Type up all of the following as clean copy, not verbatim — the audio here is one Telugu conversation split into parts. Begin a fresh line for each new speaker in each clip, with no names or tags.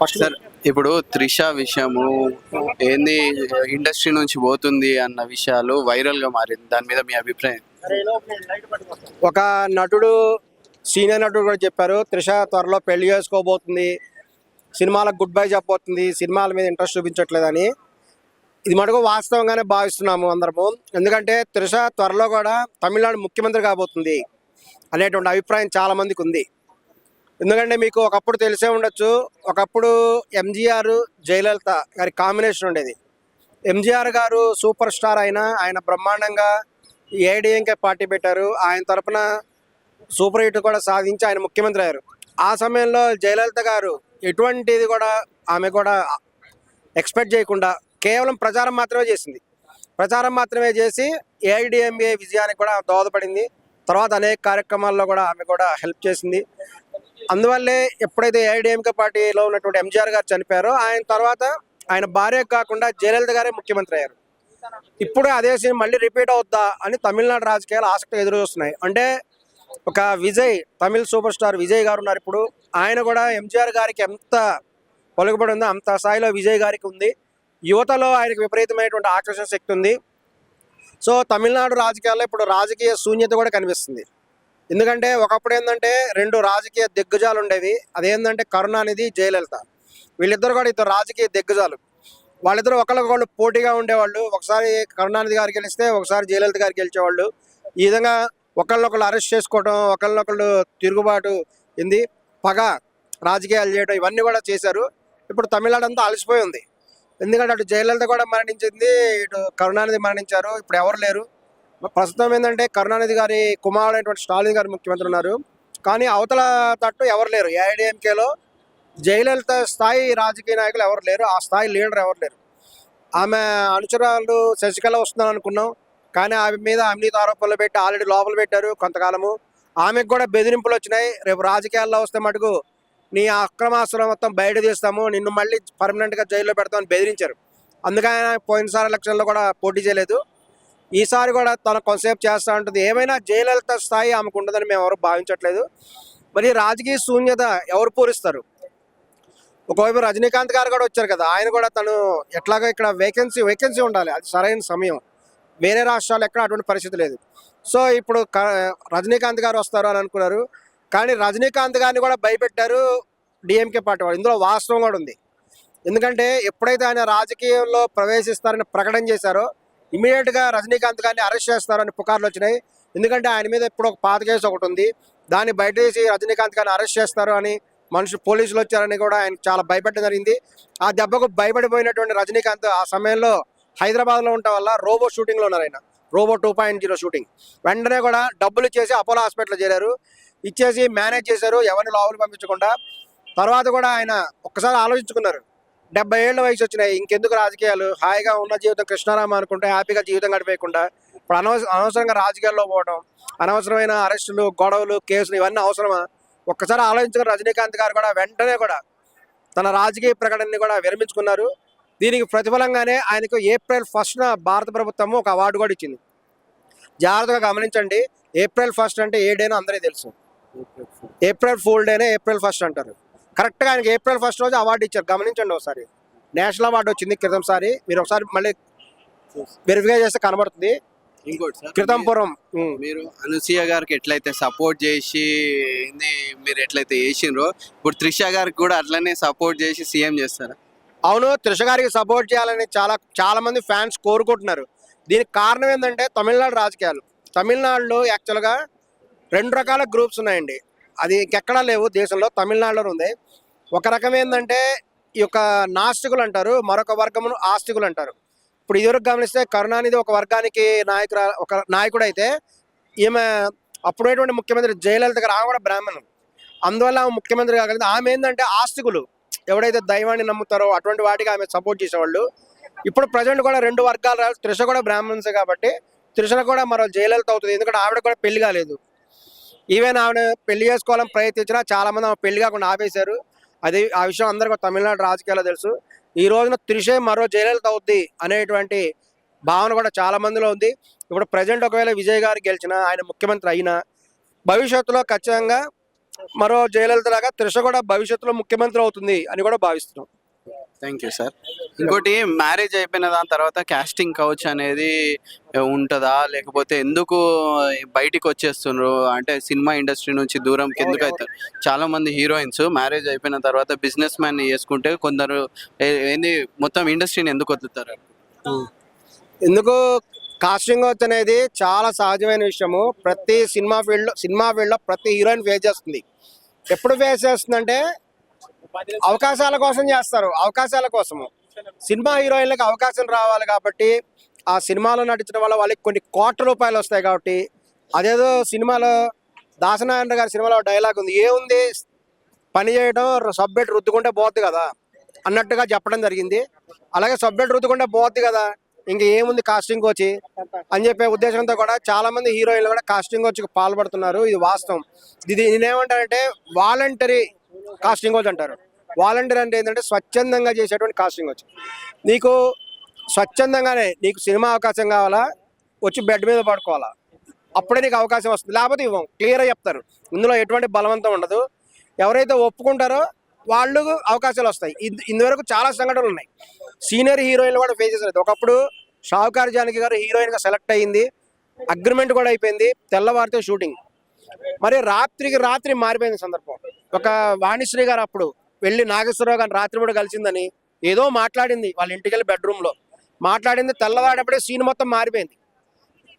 ఫస్ట్
సార్ ఇప్పుడు త్రిష విషయము ఏంది, ఇండస్ట్రీ నుంచి పోతుంది అన్న విషయాలు వైరల్ గా మారింది. దాని మీద మీ అభిప్రాయం?
ఒక నటుడు, సీనియర్ నటుడు కూడా చెప్పారు, త్రిష త్వరలో పెళ్లి చేసుకోబోతుంది, సినిమాలకు గుడ్ బై చెప్పబోతుంది, సినిమాల మీద ఇంట్రెస్ట్ చూపించట్లేదని. ఇది మటుకు వాస్తవంగానే భావిస్తున్నాము అందరము. ఎందుకంటే త్రిష త్వరలో కూడా తమిళనాడు ముఖ్యమంత్రి కాబోతుంది అనేటువంటి అభిప్రాయం చాలా మందికి ఉంది. ఎందుకంటే మీకు ఒకప్పుడు తెలిసే ఉండొచ్చు, ఒకప్పుడు ఎంజీఆర్ జయలలిత గారి కాంబినేషన్ ఉండేది. ఎంజీఆర్ గారు సూపర్ స్టార్ అయినా ఆయన బ్రహ్మాండంగా ఏఐడిఎంకే పార్టీ పెట్టారు, ఆయన తరపున సూపర్ హిట్ కూడా సాధించి ఆయన ముఖ్యమంత్రి అయ్యారు. ఆ సమయంలో జయలలిత గారు ఎటువంటిది కూడా ఆమె కూడా ఎక్స్పెక్ట్ చేయకుండా కేవలం ప్రచారం మాత్రమే చేసింది. ప్రచారం మాత్రమే చేసి ఏఐడిఎంఏ విజయానికి కూడా దోహదపడింది. తర్వాత అనేక కార్యక్రమాల్లో కూడా ఆమె కూడా హెల్ప్ చేసింది. అందువల్లే ఎప్పుడైతే ఏఐడిఎంకే పార్టీలో ఉన్నటువంటి ఎంజీఆర్ గారు చనిపోయారో ఆయన తర్వాత ఆయన భార్య కాకుండా జయలలిత గారే ముఖ్యమంత్రి అయ్యారు. ఇప్పుడు అదే సీన్ మళ్ళీ రిపీట్ అవుద్దా అని తమిళనాడు రాజకీయాలు ఆసక్తి ఎదురు చూస్తున్నాయి. అంటే ఒక విజయ్, తమిళ సూపర్ స్టార్ విజయ్ గారు ఉన్నారు. ఇప్పుడు ఆయన కూడా ఎంజీఆర్ గారికి ఎంత పలుకుబడి ఉందో అంత స్థాయిలో విజయ్ గారికి ఉంది. యువతలో ఆయనకు విపరీతమైనటువంటి ఆకర్షణ శక్తి ఉంది. సో తమిళనాడు రాజకీయాల్లో ఇప్పుడు రాజకీయ శూన్యత కూడా కనిపిస్తుంది. ఎందుకంటే ఒకప్పుడు ఏంటంటే రెండు రాజకీయ దిగ్గజాలు ఉండేవి. అదేంటంటే కరుణానిధి, జయలలిత. వీళ్ళిద్దరు కూడా ఇద్దరు రాజకీయ దిగ్గజాలు. వాళ్ళిద్దరూ ఒకరికొకళ్ళు పోటీగా ఉండేవాళ్ళు. ఒకసారి కరుణానిధి గారు గెలిస్తే ఒకసారి జయలలిత గారు గెలిచేవాళ్ళు. ఈ విధంగా ఒకళ్ళనొకళ్ళు అరెస్ట్ చేసుకోవడం, ఒకళ్ళనొకళ్ళు తిరుగుబాటు, పగ రాజకీయాలు చేయడం, ఇవన్నీ కూడా చేశారు. ఇప్పుడు తమిళనాడు అంతా అలసిపోయి ఉంది. ఎందుకంటే అటు జయలలిత కూడా మరణించింది, ఇటు కరుణానిధి మరణించారు. ఇప్పుడు ఎవరు లేరు. ప్రస్తుతం ఏంటంటే కరుణానిధి గారి కుమారుడైనటువంటి స్టాలిన్ గారు ముఖ్యమంత్రి ఉన్నారు. కానీ అవతల తట్టు ఎవరు లేరు. ఏఐడిఎంకేలో జయలలిత స్థాయి రాజకీయ నాయకులు ఎవరు లేరు, ఆ స్థాయి లీడర్ ఎవరు లేరు. ఆమె అనుచరులు శశికళ వస్తున్నారు అనుకున్నాం, కానీ ఆమె మీద అవినీతి ఆరోపణలు పెట్టి ఆల్రెడీ లోపల పెట్టారు కొంతకాలము. ఆమెకు కూడా బెదిరింపులు వచ్చినాయి, రేపు రాజకీయాల్లో వస్తే మటుకు నీ అక్రమాస్తులు మొత్తం బయట తీస్తాము, నిన్ను మళ్ళీ పర్మనెంట్గా జైల్లో పెడతామని బెదిరించారు. అందుకని పోయినసారి ఎలక్షన్లో కూడా పోటీ చేయలేదు. ఈసారి కూడా తను కొంతసేపు చేస్తూ ఉంటుంది. ఏమైనా జయలలిత స్థాయి ఆమెకు ఉండదని మేము ఎవరు భావించట్లేదు. మరి రాజకీయ శూన్యత ఎవరు పూరిస్తారు? ఒకవైపు రజనీకాంత్ గారు కూడా వచ్చారు కదా, ఆయన కూడా తను ఎట్లాగో ఇక్కడ వేకెన్సీ ఉండాలి, అది సరైన సమయం. వేరే రాష్ట్రాలు ఎక్కడ అటువంటి పరిస్థితి లేదు. సో ఇప్పుడు రజనీకాంత్ గారు వస్తారు అని అనుకున్నారు, కానీ రజనీకాంత్ గారిని కూడా భయపెట్టారు డిఎంకే పార్టీ వాళ్ళు. ఇందులో వాస్తవం కూడా ఉంది. ఎందుకంటే ఎప్పుడైతే ఆయన రాజకీయంలో ప్రవేశిస్తారని ప్రకటన చేశారో ఇమీడియట్గా రజనీకాంత్ గారిని అరెస్ట్ చేస్తారని పుకార్లు వచ్చినాయి. ఎందుకంటే ఆయన మీద ఇప్పుడు ఒక పాత కేసు ఒకటి ఉంది, దాన్ని బయట తీసి రజనీకాంత్ గారిని అరెస్ట్ చేస్తారు అని పోలీసులు వచ్చారని కూడా ఆయన చాలా భయపడడం జరిగింది. ఆ దెబ్బకు భయపడిపోయినటువంటి రజనీకాంత్ ఆ సమయంలో హైదరాబాద్లో ఉండటం వల్ల రోబో షూటింగ్లో ఉన్నారు. ఆయన రోబో 2.0 షూటింగ్ వెంటనే కూడా డబ్బులు ఇచ్చేసి అపోలో హాస్పిటల్ చేరారు, ఇచ్చేసి మేనేజ్ చేశారు ఎవరిని లోపలికి పంపించకుండా. తర్వాత కూడా ఆయన ఒక్కసారి ఆలోచించుకున్నారు, 70 ఏళ్ళ వయసు వచ్చినాయి, ఇంకెందుకు రాజకీయాలు, హాయిగా ఉన్న జీవితం కృష్ణారామ అనుకుంటే హ్యాపీగా జీవితం గడిపేయకుండా ఇప్పుడు అనవసరంగా రాజకీయాల్లో పోవడం, అనవసరమైన అరెస్టులు, గొడవలు, కేసులు, ఇవన్నీ అవసరమా? ఒక్కసారి ఆలోచించుకున్న రజనీకాంత్ గారు కూడా వెంటనే కూడా తన రాజకీయ ప్రకటనని కూడా విరమించుకున్నారు. దీనికి ప్రతిఫలంగానే ఆయనకు April 1న భారత ప్రభుత్వము ఒక అవార్డు కూడా ఇచ్చింది. జాగ్రత్తగా గమనించండి, April 1 అంటే ఏ డేనో అందరికీ తెలుసు. ఏప్రిల్ ఫూల్ డేనే April 1 అంటారు. కరెక్ట్గా ఆయనకి April 1 రోజు అవార్డు ఇచ్చారు. గమనించండి, ఒకసారి నేషనల్ అవార్డు వచ్చింది క్రితం సారి. మీరు ఒకసారి మళ్ళీ వెరిఫై చేస్తే కనబడుతుంది.
ఇంకోటి సార్,
క్రితంపురం
మీరు అనసూయ గారికి ఎట్లయితే సపోర్ట్ చేసి మీరు ఎట్లయితే చేసిండ్రో ఇప్పుడు త్రిష గారికి కూడా అట్లనే సపోర్ట్ చేసి సీఎం చేస్తారా?
అవును, త్రిష గారికి సపోర్ట్ చేయాలని చాలా మంది ఫ్యాన్స్ కోరుకుంటున్నారు. దీనికి కారణం ఏంటంటే తమిళనాడు రాజకీయాలు. తమిళనాడులో యాక్చువల్గా 2 రకాల గ్రూప్స్ ఉన్నాయండి, అది ఇంకెక్కడా లేవు దేశంలో, తమిళనాడులో ఉంది. ఒక రకం ఏంటంటే ఈ యొక్క నాస్తికులు అంటారు, మరొక వర్గమును ఆస్తికులు అంటారు. ఇప్పుడు ఇదివరకు గమనిస్తే కరుణానిధి ఒక వర్గానికి ఒక నాయకుడు అయితే, ఈమె అప్పుడేటువంటి ముఖ్యమంత్రి జయలలిత గారు ఆమె కూడా బ్రాహ్మణం, అందువల్ల ఆమె ముఖ్యమంత్రి కాగలిగింది. ఆమె ఏంటంటే ఆస్తికులు, ఎవడైతే దైవాన్ని నమ్ముతారో అటువంటి వాటికి ఆమె సపోర్ట్ చేసేవాళ్ళు. ఇప్పుడు ప్రజెంట్ కూడా 2 వర్గాలు, త్రిష కూడా బ్రాహ్మణ్సే కాబట్టి త్రిష కూడా మరో జయలలిత అవుతుంది. ఎందుకంటే ఆవిడ కూడా పెళ్లి కాలేదు. ఈవెన్ ఆవిడ పెళ్లి చేసుకోవాలని ప్రయత్నించినా చాలా మంది ఆమె పెళ్లి కాకుండా ఆపేశారు. ఆ విషయం అందరికీ తమిళనాడు రాజకీయాల్లో తెలుసు. ఈ రోజున త్రిషే మరో జయలలిత అవుద్ది అనేటువంటి భావన కూడా చాలా మందిలో ఉంది. ఇప్పుడు ప్రజెంట్ ఒకవేళ విజయ్ గారు గెలిచినా, ఆయన ముఖ్యమంత్రి అయినా, భవిష్యత్తులో ఖచ్చితంగా మరో జయలలిత లాగా త్రిష కూడా భవిష్యత్తులో ముఖ్యమంత్రి అవుతుంది అని కూడా భావిస్తున్నాం.
Thank you sir. ఇంకోటి, మ్యారేజ్ అయిపోయిన దాని తర్వాత కాస్టింగ్ కౌచ్ అనేది ఉంటుందా, లేకపోతే ఎందుకు బయటికి వచ్చేస్తున్నారు అంటే సినిమా ఇండస్ట్రీ నుంచి దూరంకి ఎందుకు అవుతారు? చాలా మంది హీరోయిన్స్ మ్యారేజ్ అయిపోయిన తర్వాత బిజినెస్ మ్యాన్ చేసుకుంటే కొందరు ఏంది మొత్తం ఇండస్ట్రీని ఎందుకు వదులుతారు?
ఎందుకు కాస్టింగ్ అవుట్ అనేది చాలా సహజమైన విషయము. ప్రతి సినిమా ఫీల్డ్లో ప్రతి హీరోయిన్ ఫేస్ చేస్తుంది. ఎప్పుడు ఫేస్ చేస్తుందంటే అవకాశాల కోసం చేస్తారు, అవకాశాల కోసము. సినిమా హీరోయిన్లకు అవకాశం రావాలి కాబట్టి, ఆ సినిమాలో నటించడం వల్ల వాళ్ళకి కొన్ని కోట్ల రూపాయలు వస్తాయి కాబట్టి, అదేదో సినిమాలో దాసనారాయణ గారి సినిమాలో డైలాగ్ ఉంది, ఏముంది పని చేయడం సబ్జెక్ట్ రుద్దుకుంటే పోద్ది కదా అన్నట్టుగా చెప్పడం జరిగింది. అలాగే సబ్జెక్ట్ రుద్దుకుంటే పోద్ది కదా, ఇంక ఏముంది కాస్టింగ్ వచ్చి అని చెప్పే ఉద్దేశంతో కూడా చాలా మంది హీరోయిన్లు కూడా కాస్టింగ్ వచ్చి పాల్పడుతున్నారు. ఇది వాస్తవం. ఇది నేనేమంటానంటే వాలంటరీ కాస్టింగ్ వచ్చి అంటారు. వాలంటీర్ అంటే ఏంటంటే స్వచ్ఛందంగా చేసేటువంటి కాస్టింగ్ వచ్చి. నీకు స్వచ్ఛందంగానే నీకు సినిమా అవకాశం కావాలా, వచ్చి బెడ్ మీద పడుకోవాలా, అప్పుడే నీకు అవకాశం వస్తుంది, లేకపోతే ఇవ్వం. క్లియర్గా చెప్తారు, ఇందులో ఎటువంటి బలవంతం ఉండదు. ఎవరైతే ఒప్పుకుంటారో వాళ్ళు అవకాశాలు వస్తాయి. ఇందువరకు చాలా సంఘటనలు ఉన్నాయి. సీనియర్ హీరోయిన్లు కూడా ఫేస్ చేసేది. ఒకప్పుడు షావుకార్ జానకి గారు హీరోయిన్గా సెలెక్ట్ అయ్యింది, అగ్రిమెంట్ కూడా అయిపోయింది, తెల్లవారితే షూటింగ్. మరి రాత్రికి రాత్రి మారిపోయింది సందర్భం. ఒక వాణిశ్రీ గారు అప్పుడు వెళ్ళి నాగేశ్వరరావు గారిని రాత్రి కూడా కలిసిందని ఏదో మాట్లాడింది, వాళ్ళ ఇంటికి వెళ్ళి బెడ్రూమ్లో మాట్లాడింది. తెల్లవాడేప్పుడే సీన్ మొత్తం మారిపోయింది.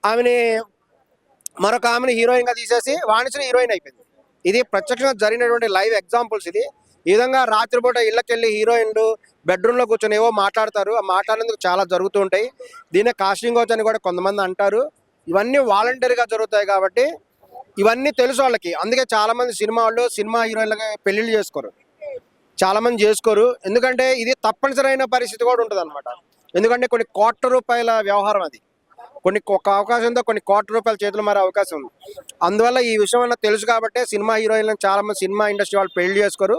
ఆమెని మరొక ఆమెను హీరోయిన్గా తీసేసి వాణిశ్రీ హీరోయిన్ అయిపోయింది. ఇది ప్రత్యక్షంగా జరిగినటువంటి లైవ్ ఎగ్జాంపుల్స్. ఇది ఈ విధంగా రాత్రిపూట ఇళ్ళకెళ్ళి హీరోయిన్లు బెడ్రూమ్లో కూర్చొని ఏవో మాట్లాడతారు. ఆ మాట్లాడేందుకు చాలా జరుగుతూ ఉంటాయి. దీన్నే కాస్టింగ్ అవుట్ అని కూడా కొంతమంది అంటారు. ఇవన్నీ వాలంటరీగా జరుగుతాయి కాబట్టి ఇవన్నీ తెలుసు వాళ్ళకి. అందుకే చాలా మంది సినిమా వాళ్ళు సినిమా హీరోయిన్లకి పెళ్లిళ్ళు చేసుకోరు, చాలా మంది చేసుకోరు. ఎందుకంటే ఇది తప్పనిసరి అయిన పరిస్థితి కూడా ఉంటుంది అనమాట. ఎందుకంటే కొన్ని కోట్ల రూపాయల వ్యవహారం అది. ఒక అవకాశంతో కొన్ని కోట్ల రూపాయల చేతులు మారే అవకాశం ఉంది. అందువల్ల ఈ విషయం అన్న తెలుసు కాబట్టి సినిమా హీరోయిన్లను చాలా మంది సినిమా ఇండస్ట్రీ వాళ్ళు పెళ్లి చేసుకోరు.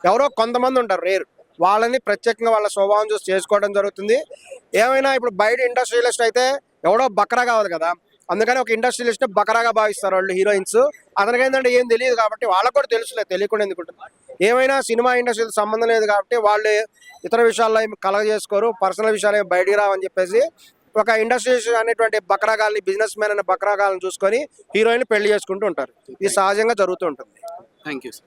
ఎవరో కొంతమంది ఉంటారు, రేరు, వాళ్ళని ప్రత్యేకంగా వాళ్ళ స్వభావం చూసి చేసుకోవడం జరుగుతుంది. ఏమైనా ఇప్పుడు బయట ఇండస్ట్రియలిస్ట్ అయితే ఎవడో బకరా కావాలి కదా, అందుకని ఒక ఇండస్ట్రియలిస్ట్ బకరాగా భావిస్తారు వాళ్ళు హీరోయిన్స్. అతనికి ఏంటంటే ఏం తెలియదు కాబట్టి వాళ్ళకు కూడా తెలుసులే, తెలియకుండా ఎందుకుంటుంది. ఏమైనా సినిమా ఇండస్ట్రీతో సంబంధం లేదు కాబట్టి వాళ్ళు ఇతర విషయాల్లో ఏమి కలగ చేసుకోరు, పర్సనల్ విషయాలు ఏమి బయటికి రావని చెప్పేసి ఒక ఇండస్ట్రీ అనేటువంటి బకరాగాల్ని, బిజినెస్ మ్యాన్ అనే బకరాగాలను చూసుకొని హీరోయిన్ పెళ్లి చేసుకుంటూ ఉంటారు. ఇది సహజంగా జరుగుతూ ఉంటుంది.
Thank you.